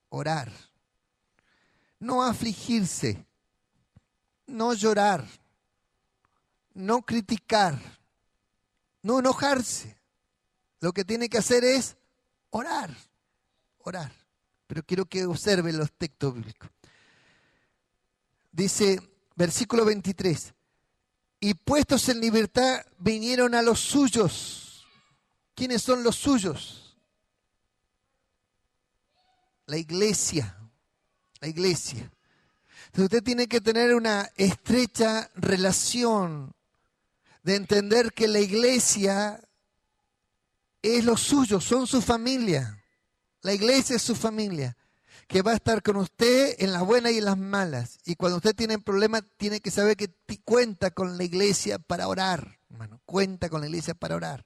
orar, no afligirse, no llorar, no criticar, no enojarse. Lo que tiene que hacer es orar, orar. Pero quiero que observen los textos bíblicos. Dice, versículo 23, y puestos en libertad vinieron a los suyos. ¿Quiénes son los suyos? La iglesia, la iglesia. Entonces usted tiene que tener una estrecha relación de entender que la iglesia es lo suyo, son su familia. La iglesia es su familia, que va a estar con usted en las buenas y en las malas. Y cuando usted tiene problemas, tiene que saber que cuenta con la iglesia para orar, hermano. Cuenta con la iglesia para orar.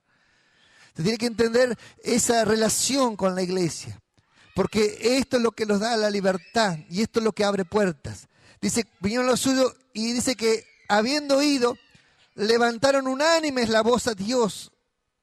Usted tiene que entender esa relación con la iglesia, porque esto es lo que nos da la libertad y esto es lo que abre puertas. Dice, vinieron los suyos y dice que habiendo oído, levantaron unánimes la voz a Dios,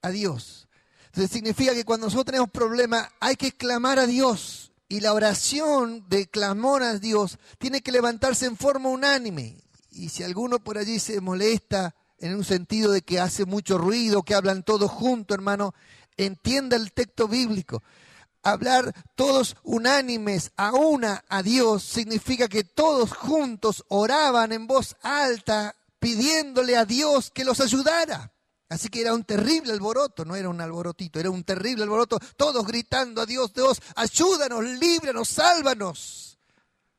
a Dios. Entonces significa que cuando nosotros tenemos problemas hay que clamar a Dios. Y la oración de clamor a Dios tiene que levantarse en forma unánime. Y si alguno por allí se molesta en un sentido de que hace mucho ruido, que hablan todos juntos, hermano, entienda el texto bíblico. Hablar todos unánimes a una a Dios significa que todos juntos oraban en voz alta pidiéndole a Dios que los ayudara. Así que era un terrible alboroto, no era un alborotito, era un terrible alboroto, todos gritando a Dios, Dios, ayúdanos, líbranos, sálvanos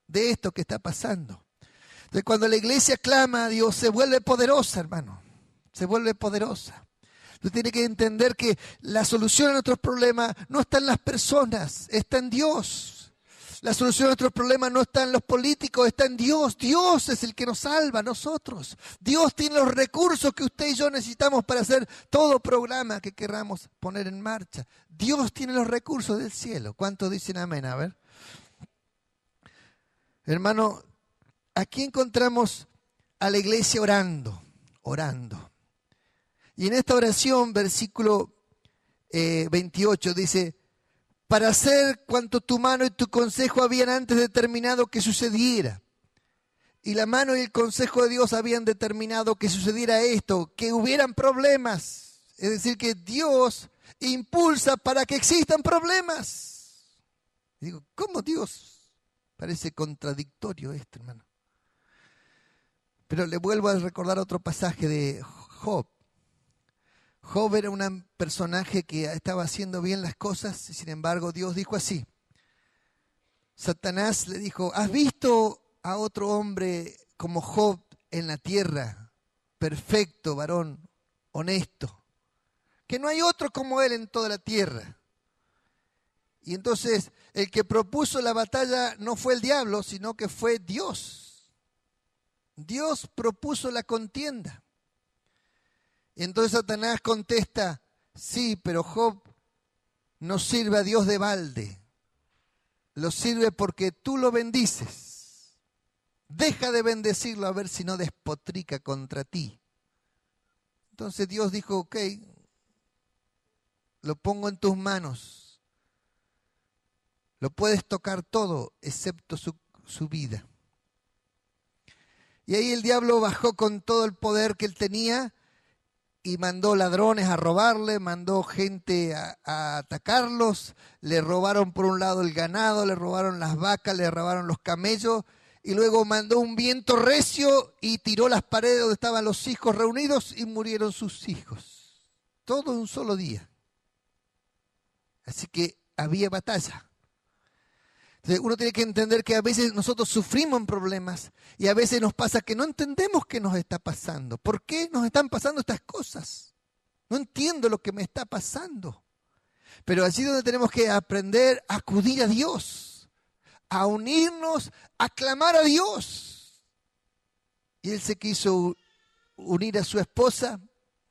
de esto que está pasando. Entonces cuando la iglesia clama a Dios se vuelve poderosa, hermano, se vuelve poderosa. Usted tiene que entender que la solución a nuestros problemas no está en las personas, está en Dios. La solución a nuestros problemas no está en los políticos, está en Dios. Dios es el que nos salva a nosotros. Dios tiene los recursos que usted y yo necesitamos para hacer todo programa que queramos poner en marcha. Dios tiene los recursos del cielo. ¿Cuántos dicen amén? A ver. Hermano, aquí encontramos a la iglesia orando, orando. Y en esta oración, versículo 28, dice, para hacer cuanto tu mano y tu consejo habían antes determinado que sucediera. Y la mano y el consejo de Dios habían determinado que sucediera esto, que hubieran problemas. Es decir, que Dios impulsa para que existan problemas. Y digo, ¿cómo Dios? Parece contradictorio esto, hermano. Pero le vuelvo a recordar otro pasaje de Job. Job era un personaje que estaba haciendo bien las cosas y sin embargo Dios dijo así. Satanás le dijo, ¿has visto a otro hombre como Job en la tierra? Perfecto, varón, honesto. Que no hay otro como él en toda la tierra. Y entonces el que propuso la batalla no fue el diablo, sino que fue Dios. Dios propuso la contienda. Y entonces Satanás contesta, sí, pero Job no sirve a Dios de balde. Lo sirve porque tú lo bendices. Deja de bendecirlo a ver si no despotrica contra ti. Entonces Dios dijo, ok, lo pongo en tus manos. Lo puedes tocar todo excepto su vida. Y ahí el diablo bajó con todo el poder que él tenía y mandó ladrones a robarle, mandó gente a atacarlos, le robaron por un lado el ganado, le robaron las vacas, le robaron los camellos y luego mandó un viento recio y tiró las paredes donde estaban los hijos reunidos y murieron sus hijos. Todo en un solo día. Así que había batalla. Entonces uno tiene que entender que a veces nosotros sufrimos problemas y a veces nos pasa que no entendemos qué nos está pasando. ¿Por qué nos están pasando estas cosas? No entiendo lo que me está pasando. Pero allí es donde tenemos que aprender a acudir a Dios, a unirnos, a clamar a Dios. Y él se quiso unir a su esposa,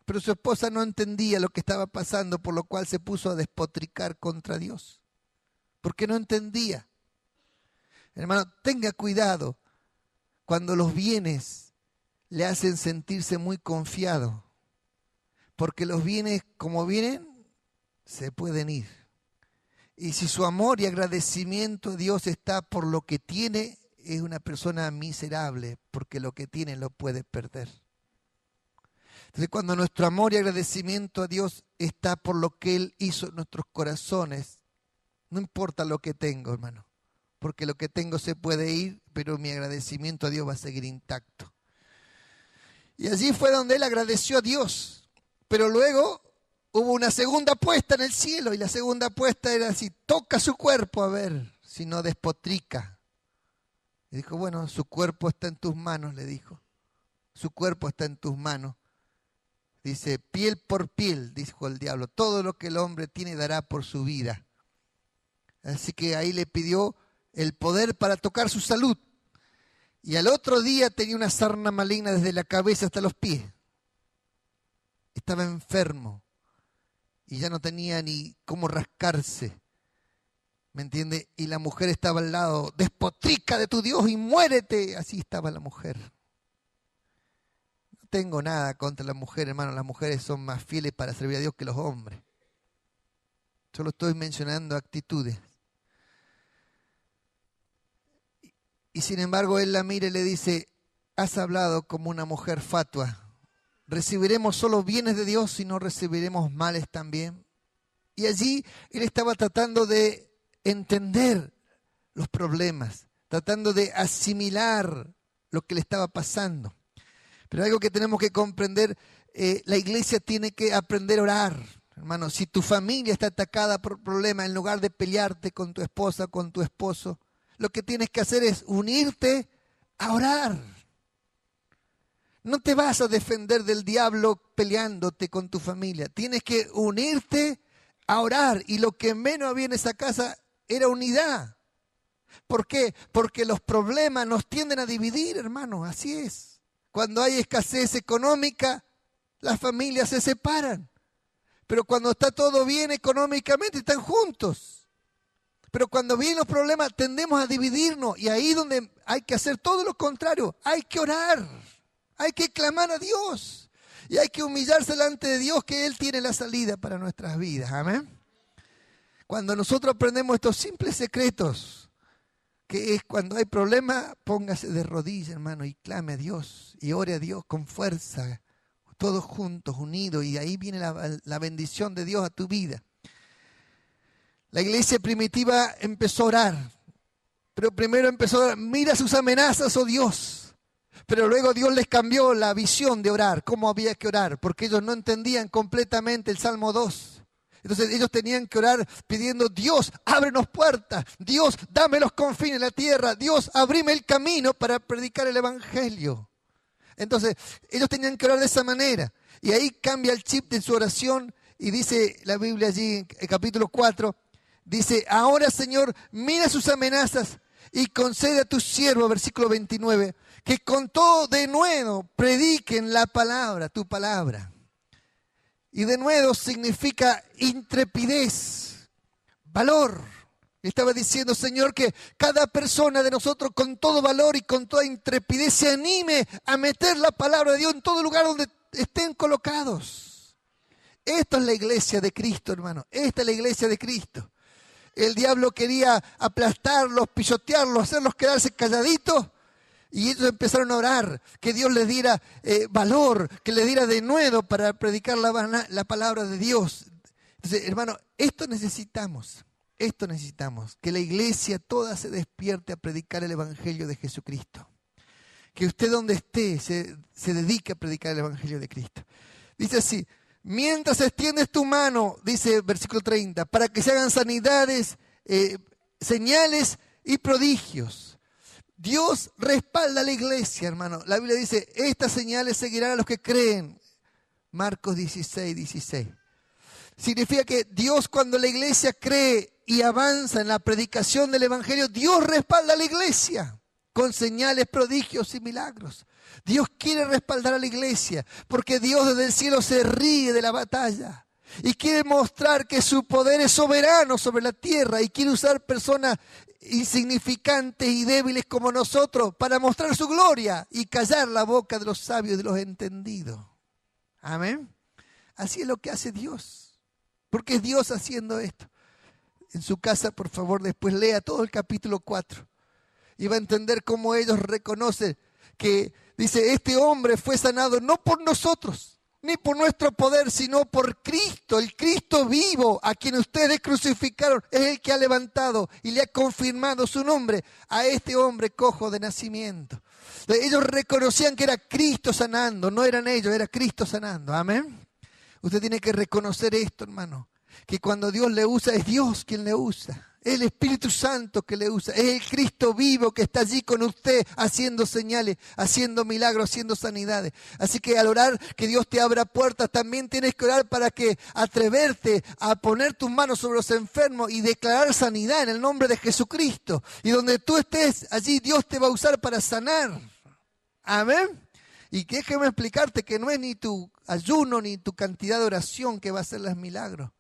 pero su esposa no entendía lo que estaba pasando, por lo cual se puso a despotricar contra Dios. Porque no entendía. Hermano, tenga cuidado cuando los bienes le hacen sentirse muy confiado. Porque los bienes, como vienen, se pueden ir. Y si su amor y agradecimiento a Dios está por lo que tiene, es una persona miserable, porque lo que tiene lo puede perder. Entonces, cuando nuestro amor y agradecimiento a Dios está por lo que Él hizo en nuestros corazones, no importa lo que tengo, hermano. Porque lo que tengo se puede ir, pero mi agradecimiento a Dios va a seguir intacto. Y allí fue donde él agradeció a Dios. Pero luego hubo una segunda apuesta en el cielo, y la segunda apuesta era así, toca su cuerpo a ver si no despotrica. Y dijo, bueno, su cuerpo está en tus manos, le dijo. Su cuerpo está en tus manos. Dice, piel por piel, dijo el diablo, todo lo que el hombre tiene dará por su vida. Así que ahí le pidió el poder para tocar su salud. Y al otro día tenía una sarna maligna desde la cabeza hasta los pies. Estaba enfermo y ya no tenía ni cómo rascarse. ¿Me entiende? Y la mujer estaba al lado, despotrica de tu Dios y muérete. Así estaba la mujer. No tengo nada contra la mujer, hermano. Las mujeres son más fieles para servir a Dios que los hombres. Solo estoy mencionando actitudes. Y sin embargo él la mira y le dice, has hablado como una mujer fatua. ¿Recibiremos solo bienes de Dios y no recibiremos males también? Y allí él estaba tratando de entender los problemas, tratando de asimilar lo que le estaba pasando. Pero algo que tenemos que comprender, la iglesia tiene que aprender a orar. Hermano, si tu familia está atacada por problemas, en lugar de pelearte con tu esposa, con tu esposo, lo que tienes que hacer es unirte a orar. No te vas a defender del diablo peleándote con tu familia. Tienes que unirte a orar. Y lo que menos había en esa casa era unidad. ¿Por qué? Porque los problemas nos tienden a dividir, hermano. Así es. Cuando hay escasez económica, las familias se separan. Pero cuando está todo bien económicamente, están juntos. Pero cuando vienen los problemas tendemos a dividirnos y ahí donde hay que hacer todo lo contrario. Hay que orar, hay que clamar a Dios y hay que humillarse delante de Dios, que Él tiene la salida para nuestras vidas. Amén. Cuando nosotros aprendemos estos simples secretos, que es cuando hay problemas, póngase de rodillas, hermano, y clame a Dios y ore a Dios con fuerza, todos juntos, unidos, y ahí viene la bendición de Dios a tu vida. La iglesia primitiva empezó a orar, pero primero empezó a orar, mira sus amenazas, oh Dios, Pero luego Dios les cambió la visión de orar, cómo había que orar, porque ellos no entendían completamente el Salmo 2. Entonces ellos tenían que orar pidiendo: Dios, ábrenos puertas, Dios, dame los confines de la tierra, Dios, abrime el camino para predicar el Evangelio. Entonces ellos tenían que orar de esa manera. Y ahí cambia el chip de su oración y dice la Biblia allí en el capítulo 4, dice: ahora, Señor, mira sus amenazas y concede a tu siervo, versículo 29, que con todo denuedo prediquen la palabra, tu palabra. Y denuedo significa intrepidez, valor. Estaba diciendo, Señor, que cada persona de nosotros con todo valor y con toda intrepidez se anime a meter la palabra de Dios en todo lugar donde estén colocados. Esta es la iglesia de Cristo, hermano. Esta es la iglesia de Cristo. El diablo quería aplastarlos, pisotearlos, hacerlos quedarse calladitos. Y ellos empezaron a orar, que Dios les diera valor, que les diera denuedo para predicar la palabra de Dios. Entonces, hermano, esto necesitamos, que la iglesia toda se despierte a predicar el Evangelio de Jesucristo. Que usted donde esté se dedique a predicar el Evangelio de Cristo. Dice así: mientras extiendes tu mano, dice versículo 30, para que se hagan sanidades, señales y prodigios. Dios respalda a la iglesia, hermano. La Biblia dice: estas señales seguirán a los que creen. Marcos 16, 16. Significa que Dios, cuando la iglesia cree y avanza en la predicación del Evangelio, Dios respalda a la iglesia con señales, prodigios y milagros. Dios quiere respaldar a la iglesia porque Dios desde el cielo se ríe de la batalla y quiere mostrar que su poder es soberano sobre la tierra y quiere usar personas insignificantes y débiles como nosotros para mostrar su gloria y callar la boca de los sabios y de los entendidos. Amén. Así es lo que hace Dios, porque es Dios haciendo esto. En su casa, por favor, después lea todo el capítulo 4 y va a entender cómo ellos reconocen que, dice, este hombre fue sanado no por nosotros, ni por nuestro poder, sino por Cristo, el Cristo vivo, a quien ustedes crucificaron, es el que ha levantado y le ha confirmado su nombre a este hombre cojo de nacimiento. Ellos reconocían que era Cristo sanando, no eran ellos, era Cristo sanando. Amén. Usted tiene que reconocer esto, hermano, que cuando Dios le usa, es Dios quien le usa. Es el Espíritu Santo que le usa, es el Cristo vivo que está allí con usted haciendo señales, haciendo milagros, haciendo sanidades. Así que al orar que Dios te abra puertas, también tienes que orar para que atreverte a poner tus manos sobre los enfermos y declarar sanidad en el nombre de Jesucristo. Y donde tú estés, allí Dios te va a usar para sanar. Amén. Y déjame explicarte que no es ni tu ayuno ni tu cantidad de oración que va a hacer los milagros.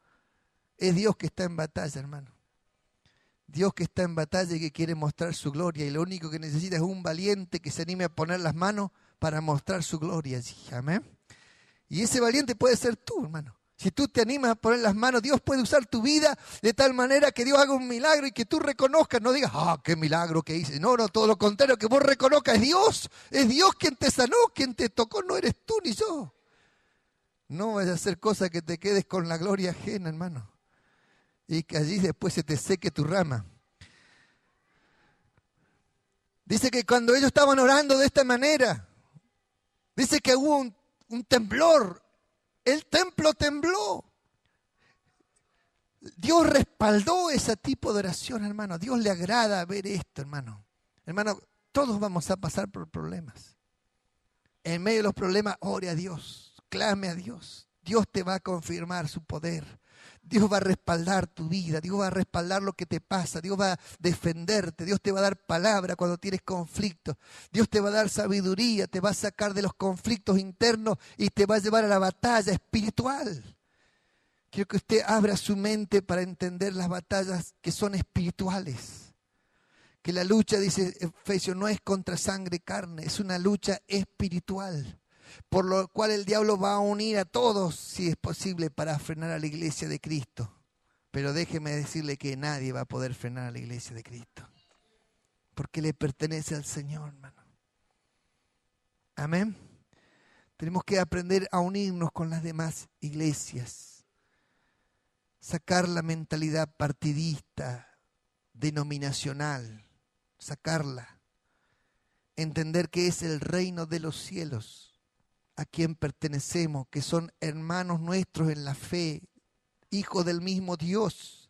Es Dios que está en batalla, hermano. Dios que está en batalla y que quiere mostrar su gloria. Y lo único que necesita es un valiente que se anime a poner las manos para mostrar su gloria allí. Amén. Y ese valiente puede ser tú, hermano. Si tú te animas a poner las manos, Dios puede usar tu vida de tal manera que Dios haga un milagro y que tú reconozcas. No digas, qué milagro que hice. No, todo lo contrario, que vos reconozcas. Es Dios quien te sanó, quien te tocó. No eres tú ni yo. No vayas a hacer cosas que te quedes con la gloria ajena, hermano. Y que allí después se te seque tu rama. Dice que cuando ellos estaban orando de esta manera, dice que hubo un temblor. El templo tembló. Dios respaldó ese tipo de oración, hermano. A Dios le agrada ver esto, hermano. Hermano, todos vamos a pasar por problemas. En medio de los problemas, ore a Dios, clame a Dios. Dios te va a confirmar su poder. Dios va a respaldar tu vida, Dios va a respaldar lo que te pasa, Dios va a defenderte, Dios te va a dar palabra cuando tienes conflictos, Dios te va a dar sabiduría, te va a sacar de los conflictos internos y te va a llevar a la batalla espiritual. Quiero que usted abra su mente para entender las batallas que son espirituales. Que la lucha, dice Efesios, no es contra sangre y carne, es una lucha espiritual. Por lo cual el diablo va a unir a todos, si es posible, para frenar a la iglesia de Cristo. Pero déjeme decirle que nadie va a poder frenar a la iglesia de Cristo. Porque le pertenece al Señor, hermano. Amén. Tenemos que aprender a unirnos con las demás iglesias. Sacar la mentalidad partidista, denominacional. Sacarla. entender que es el reino de los cielos a quien pertenecemos, que son hermanos nuestros en la fe, hijos del mismo Dios,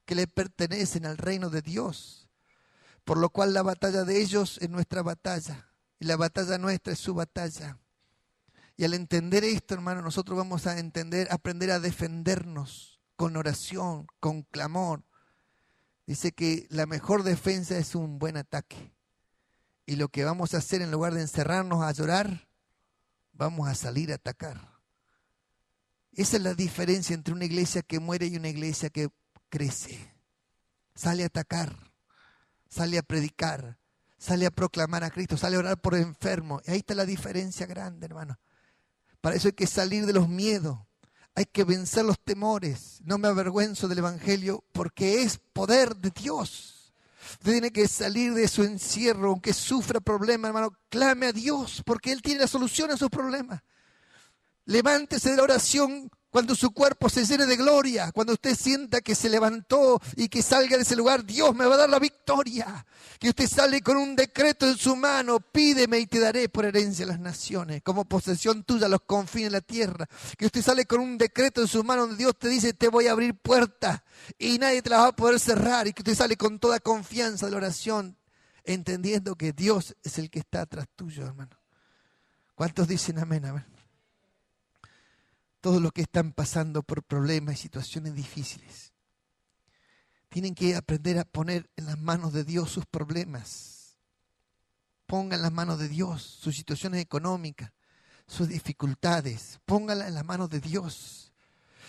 que le pertenecen al reino de Dios, por lo cual la batalla de ellos es nuestra batalla y la batalla nuestra es su batalla. Y al entender esto, hermano, nosotros vamos a aprender a defendernos con oración, con clamor. Dice que la mejor defensa es un buen ataque. Y lo que vamos a hacer en lugar de encerrarnos a llorar, vamos a salir a atacar. Esa es la diferencia entre una iglesia que muere y una iglesia que crece. Sale a atacar, sale a predicar, sale a proclamar a Cristo, sale a orar por enfermos. Y ahí está la diferencia grande, hermano. Para eso hay que salir de los miedos, hay que vencer los temores. No me avergüenzo del Evangelio porque es poder de Dios. Usted tiene que salir de su encierro, aunque sufra problemas, hermano, clame a Dios porque Él tiene la solución a sus problemas. Levántese de la oración cuando su cuerpo se llene de gloria, cuando usted sienta que se levantó y que salga de ese lugar, Dios me va a dar la victoria. Que usted sale con un decreto en su mano, pídeme y te daré por herencia a las naciones, como posesión tuya los confines de la tierra. Que usted sale con un decreto en su mano donde Dios te dice, te voy a abrir puertas y nadie te las va a poder cerrar. Y que usted sale con toda confianza de la oración, entendiendo que Dios es el que está atrás tuyo, hermano. ¿Cuántos dicen amén, amén? Todos los que están pasando por problemas y situaciones difíciles tienen que aprender a poner en las manos de Dios sus problemas. Pongan en las manos de Dios sus situaciones económicas, sus dificultades. Pónganlas en las manos de Dios.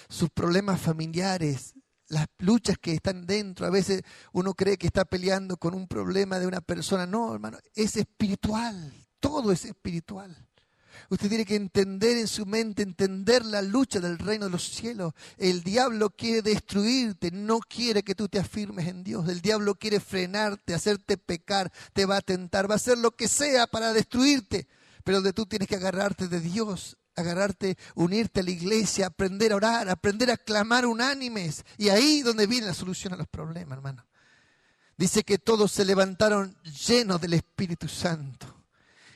Sus problemas familiares, las luchas que están dentro. A veces uno cree que está peleando con un problema de una persona. No, hermano, es espiritual. Todo es espiritual. Usted tiene que entender en su mente, entender la lucha del reino de los cielos. El diablo quiere destruirte, no quiere que tú te afirmes en Dios. El diablo quiere frenarte, hacerte pecar, te va a tentar, va a hacer lo que sea para destruirte. Pero donde tú tienes que agarrarte de Dios, unirte a la iglesia, aprender a orar, aprender a clamar unánimes. Y ahí donde viene la solución a los problemas, hermano. Dice que todos se levantaron llenos del Espíritu Santo.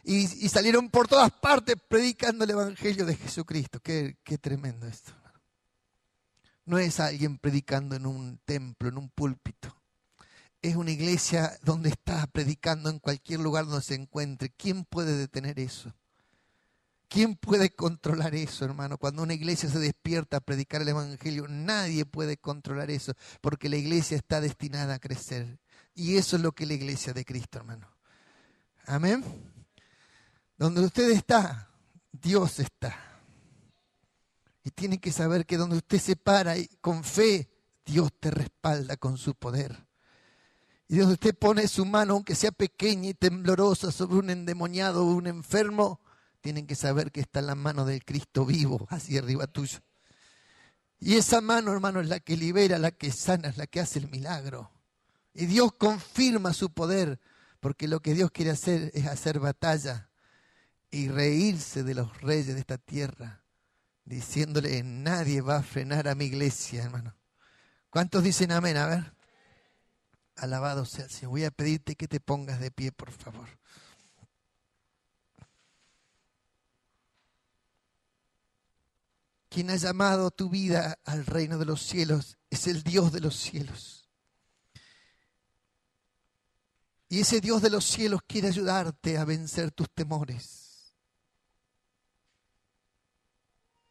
Y salieron por todas partes predicando el Evangelio de Jesucristo. Qué tremendo esto. No es alguien predicando en un templo, en un púlpito. Es una iglesia donde está predicando en cualquier lugar donde se encuentre. ¿Quién puede detener eso? ¿Quién puede controlar eso, hermano? Cuando una iglesia se despierta a predicar el Evangelio, nadie puede controlar eso, porque la iglesia está destinada a crecer. Y eso es lo que es la iglesia de Cristo, hermano. Amén. Donde usted está, Dios está. Y tiene que saber que donde usted se para y con fe, Dios te respalda con su poder. Y donde usted pone su mano, aunque sea pequeña y temblorosa, sobre un endemoniado o un enfermo, tienen que saber que está en la mano del Cristo vivo, así arriba tuyo. Y esa mano, hermano, es la que libera, la que sana, es la que hace el milagro. Y Dios confirma su poder, porque lo que Dios quiere hacer es hacer batalla y reírse de los reyes de esta tierra, diciéndole, nadie va a frenar a mi iglesia, hermano. ¿Cuántos dicen amén? A ver. Alabado sea el Señor. Voy a pedirte que te pongas de pie, por favor. Quien ha llamado tu vida al reino de los cielos es el Dios de los cielos. Y ese Dios de los cielos quiere ayudarte a vencer tus temores.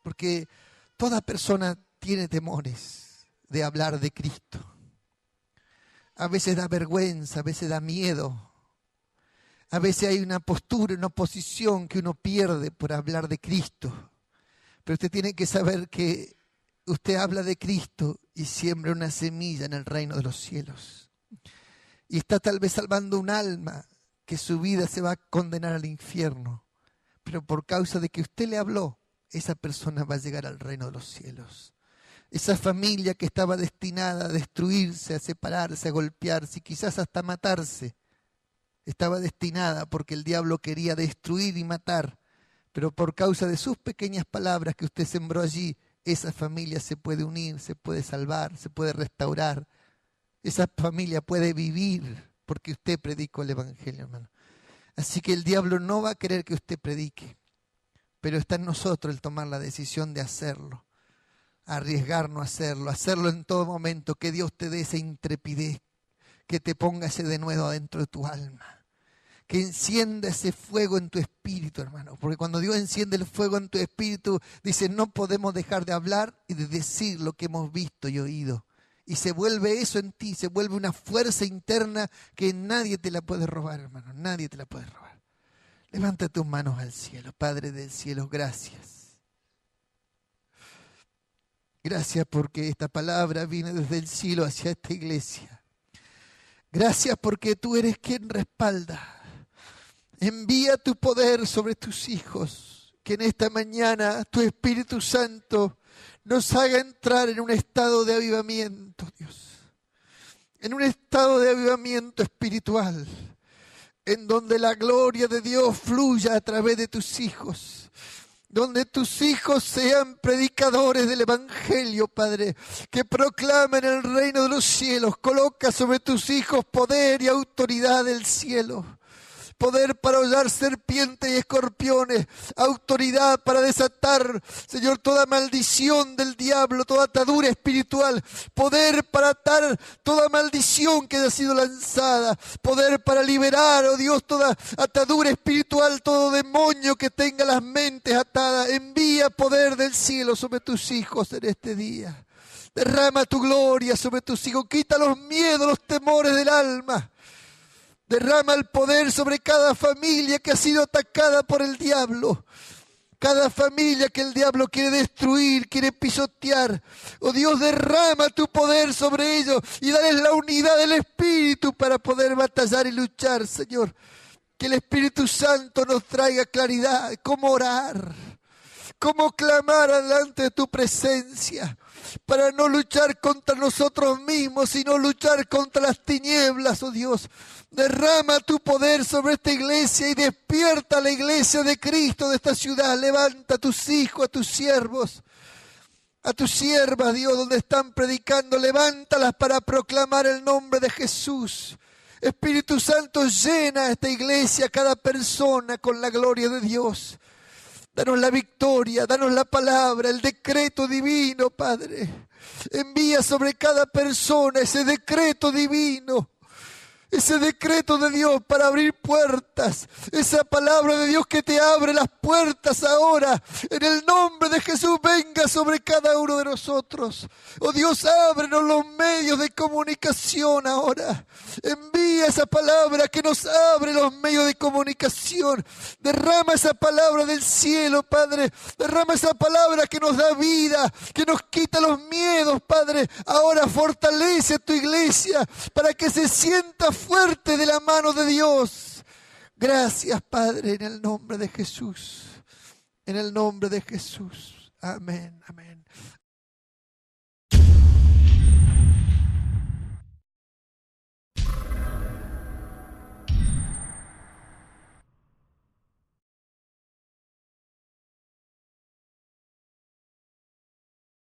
Porque toda persona tiene temores de hablar de Cristo. A veces da vergüenza, a veces da miedo. A veces hay una postura, una posición que uno pierde por hablar de Cristo. Pero usted tiene que saber que usted habla de Cristo y siembra una semilla en el reino de los cielos. Y está tal vez salvando un alma que su vida se va a condenar al infierno. Pero por causa de que usted le habló, esa persona va a llegar al reino de los cielos. Esa familia que estaba destinada a destruirse, a separarse, a golpearse y quizás hasta matarse, estaba destinada porque el diablo quería destruir y matar. Pero por causa de sus pequeñas palabras que usted sembró allí, esa familia se puede unir, se puede salvar, se puede restaurar. Esa familia puede vivir porque usted predicó el Evangelio, hermano. Así que el diablo no va a querer que usted predique, pero está en nosotros el tomar la decisión de hacerlo, arriesgarnos a hacerlo en todo momento, que Dios te dé esa intrepidez, que te ponga ese denuedo adentro de tu alma, que encienda ese fuego en tu espíritu, hermano, porque cuando Dios enciende el fuego en tu espíritu, dice, no podemos dejar de hablar y de decir lo que hemos visto y oído. Y se vuelve eso en ti, se vuelve una fuerza interna que nadie te la puede robar, hermano, nadie te la puede robar. Levanta tus manos al cielo. Padre del cielo, gracias. Gracias porque esta palabra viene desde el cielo hacia esta iglesia. Gracias porque tú eres quien respalda. Envía tu poder sobre tus hijos, que en esta mañana tu Espíritu Santo nos haga entrar en un estado de avivamiento, Dios. En un estado de avivamiento espiritual, en donde la gloria de Dios fluya a través de tus hijos. Donde tus hijos sean predicadores del Evangelio, Padre, que proclamen el reino de los cielos. Coloca sobre tus hijos poder y autoridad del cielo. Poder para hollar serpientes y escorpiones, autoridad para desatar, Señor, toda maldición del diablo, toda atadura espiritual, poder para atar toda maldición que haya sido lanzada, poder para liberar, oh Dios, toda atadura espiritual, todo demonio que tenga las mentes atadas. Envía poder del cielo sobre tus hijos en este día. Derrama tu gloria sobre tus hijos, quita los miedos, los temores del alma. Derrama el poder sobre cada familia que ha sido atacada por el diablo. Cada familia que el diablo quiere destruir, quiere pisotear. Oh Dios, derrama tu poder sobre ellos y dales la unidad del Espíritu para poder batallar y luchar, Señor. Que el Espíritu Santo nos traiga claridad, cómo orar, cómo clamar delante de tu presencia, para no luchar contra nosotros mismos, sino luchar contra las tinieblas, oh Dios. Derrama tu poder sobre esta iglesia y despierta a la iglesia de Cristo de esta ciudad. Levanta a tus hijos, a tus siervos, a tus siervas, Dios, donde están predicando. Levántalas para proclamar el nombre de Jesús. Espíritu Santo, llena esta iglesia, cada persona con la gloria de Dios. Danos la victoria, danos la palabra, el decreto divino, Padre. Envía sobre cada persona ese decreto divino. Ese decreto de Dios para abrir puertas. Esa palabra de Dios que te abre las puertas ahora. En el nombre de Jesús venga sobre cada uno de nosotros. Oh Dios, ábrenos los medios de comunicación ahora. Envía esa palabra que nos abre los medios de comunicación. Derrama esa palabra del cielo, Padre. Derrama esa palabra que nos da vida, que nos quita los miedos, Padre. Ahora fortalece tu iglesia para que se sienta fuerte de la mano de Dios. Gracias, Padre, en el nombre de Jesús. En el nombre de Jesús. Amén, amén.